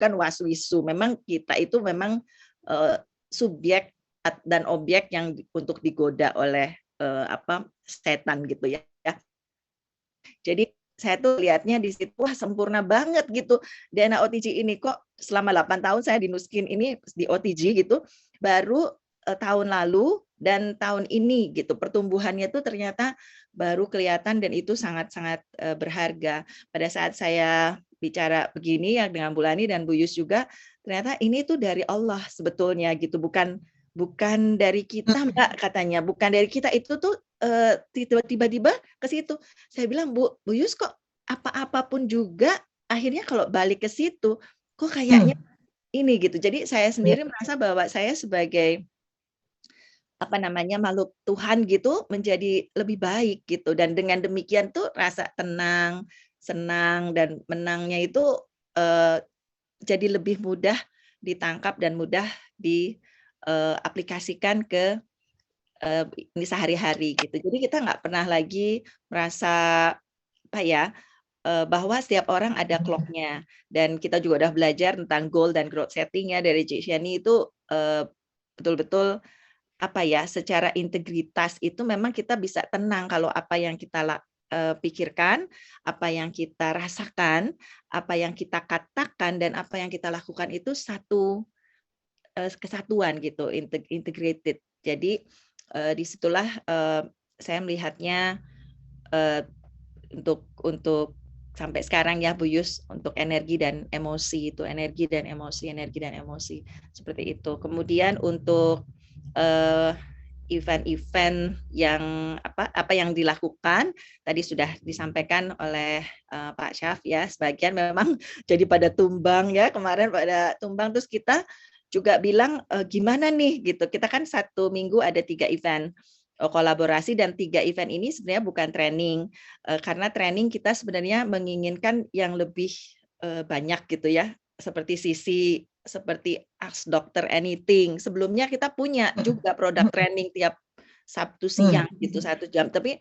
bukan waswisu. Memang kita itu memang subjek dan objek yang untuk digoda oleh setan gitu ya. Jadi saya tuh lihatnya di situ, wah sempurna banget gitu. DNA OTG ini kok selama 8 tahun saya di Nuskin ini di OTG gitu, baru tahun lalu dan tahun ini gitu pertumbuhannya tuh ternyata baru kelihatan dan itu sangat-sangat berharga. Pada saat saya bicara begini ya dengan Bu Lani dan Bu Yus juga, ternyata ini tuh dari Allah sebetulnya gitu, bukan dari kita Mbak katanya, bukan dari kita, itu tuh tiba-tiba ke situ. Saya bilang, Bu Yus kok apa-apapun juga akhirnya kalau balik ke situ kok kayaknya ini gitu. Jadi saya sendiri merasa bahwa saya sebagai makhluk Tuhan gitu menjadi lebih baik gitu, dan dengan demikian tuh rasa tenang, senang dan menangnya itu jadi lebih mudah ditangkap dan mudah diaplikasikan ke ini sehari-hari gitu. Jadi kita nggak pernah lagi merasa bahwa setiap orang ada clock-nya, dan kita juga udah belajar tentang goal dan growth setting-nya dari Cik Shani itu betul-betul secara integritas itu memang kita bisa tenang kalau apa yang kita pikirkan, apa yang kita rasakan, apa yang kita katakan dan apa yang kita lakukan itu satu kesatuan gitu, integrated. Jadi disitulah saya melihatnya untuk sampai sekarang ya Bu Yus, untuk energi dan emosi itu, energi dan emosi seperti itu. Kemudian untuk event-event yang apa yang dilakukan tadi sudah disampaikan oleh Pak Syaf ya, sebagian memang jadi pada tumbang ya, kemarin pada tumbang, terus kita juga bilang gimana nih gitu, kita kan 1 minggu ada 3 event kolaborasi, dan 3 event ini sebenarnya bukan training, karena training kita sebenarnya menginginkan yang lebih banyak gitu ya, seperti Ask Dokter Anything. Sebelumnya kita punya juga produk training tiap Sabtu siang gitu 1 jam, tapi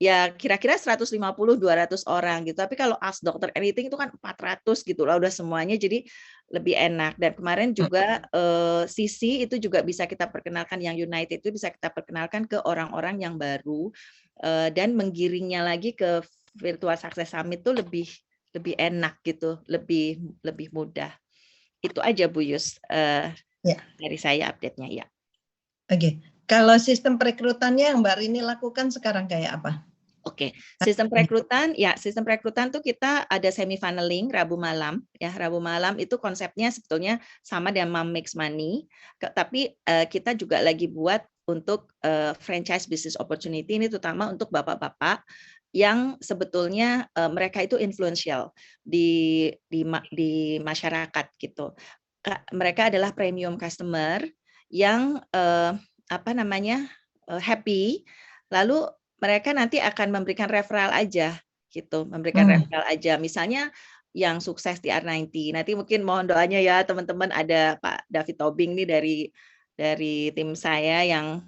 ya kira-kira 150-200 orang gitu. Tapi kalau Ask Dokter Anything itu kan 400 gitu lah udah semuanya, jadi lebih enak. Dan kemarin juga Sisi itu juga bisa kita perkenalkan, yang United itu bisa kita perkenalkan ke orang-orang yang baru, dan menggiringnya lagi ke Virtual Success Summit itu lebih enak gitu, lebih mudah. Itu aja Bu Yus dari saya update-nya ya. Oke. Kalau sistem perekrutannya yang Mbak Rini lakukan sekarang kayak apa? Oke, sistem perekrutan tuh kita ada semi-funneling Rabu malam ya. Rabu malam itu konsepnya sebetulnya sama dengan Mom Makes Money, tapi kita juga lagi buat untuk franchise business opportunity, ini terutama untuk bapak-bapak yang sebetulnya mereka itu influential di masyarakat gitu. Mereka adalah premium customer yang happy, lalu mereka nanti akan memberikan referral aja gitu, referral aja. Misalnya yang sukses di R90, nanti mungkin mohon doanya ya teman-teman, ada Pak David Tobing nih dari tim saya yang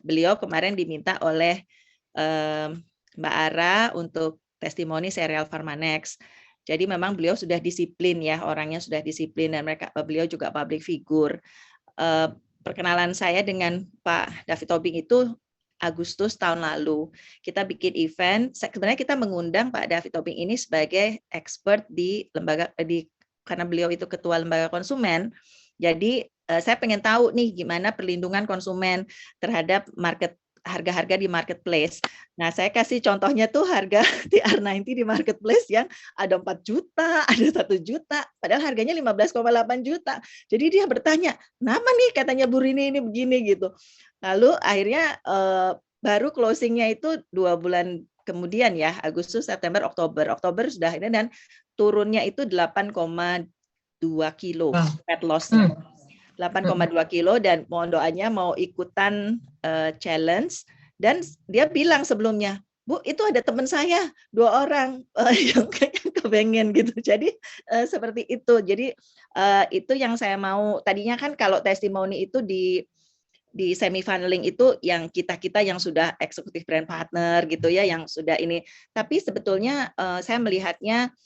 beliau kemarin diminta oleh Mbak Ara untuk testimoni serial Pharmanex. Jadi memang beliau sudah disiplin ya, orangnya sudah disiplin, dan beliau juga public figure. Perkenalan saya dengan Pak David Tobing itu Agustus tahun lalu. Kita bikin event, sebenarnya kita mengundang Pak David Tobing ini sebagai expert di lembaga, karena beliau itu ketua lembaga konsumen. Jadi saya pengen tahu nih gimana perlindungan konsumen terhadap harga-harga di marketplace. Nah, saya kasih contohnya tuh harga TR90 di marketplace yang ada 4 juta, ada 1 juta, padahal harganya 15,8 juta. Jadi dia bertanya, "Kenapa nih katanya Bu Rini ini begini?" gitu. Lalu akhirnya baru closingnya itu 2 bulan kemudian ya, Agustus, September, Oktober. Oktober sudah ini, dan turunnya itu 8,2 kilo fat loss-nya. 8,2 kilo, dan mohon doanya mau ikutan challenge, dan dia bilang sebelumnya, "Bu, itu ada teman saya 2 orang yang kayaknya kepengen gitu." Jadi seperti itu. Jadi itu yang saya mau. Tadinya kan kalau testimoni itu di semi-funneling itu yang kita yang sudah eksekutif brand partner gitu ya, yang sudah ini. Tapi sebetulnya saya melihatnya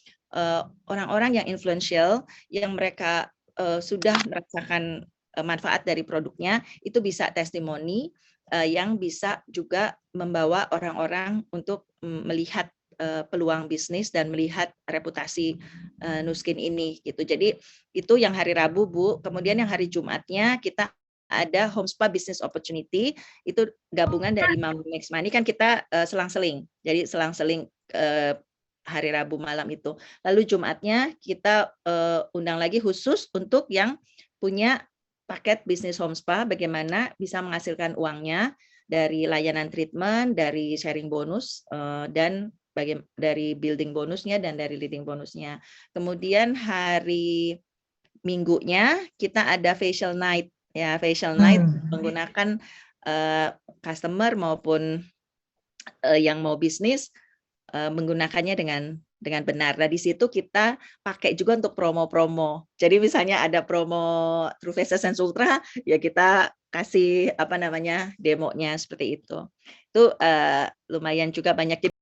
orang-orang yang influential yang mereka sudah merasakan manfaat dari produknya, itu bisa testimoni yang bisa juga membawa orang-orang untuk melihat peluang bisnis dan melihat reputasi Nuskin ini gitu. Jadi itu yang hari Rabu, Bu. Kemudian yang hari Jumatnya kita ada Home Spa Business Opportunity, itu gabungan dari Mom Makes Money, kan kita selang-seling. Jadi selang-seling hari Rabu malam itu. Lalu Jumatnya kita undang lagi khusus untuk yang punya paket bisnis home spa, bagaimana bisa menghasilkan uangnya dari layanan treatment, dari sharing bonus, dan dari building bonusnya dan dari leading bonusnya. Kemudian hari Minggunya kita ada facial night, ya facial night menggunakan customer maupun yang mau bisnis menggunakannya dengan benar. Nah, di situ kita pakai juga untuk promo-promo. Jadi misalnya ada promo True Faces and Sultra, ya kita kasih demonya seperti itu. Itu lumayan juga banyak.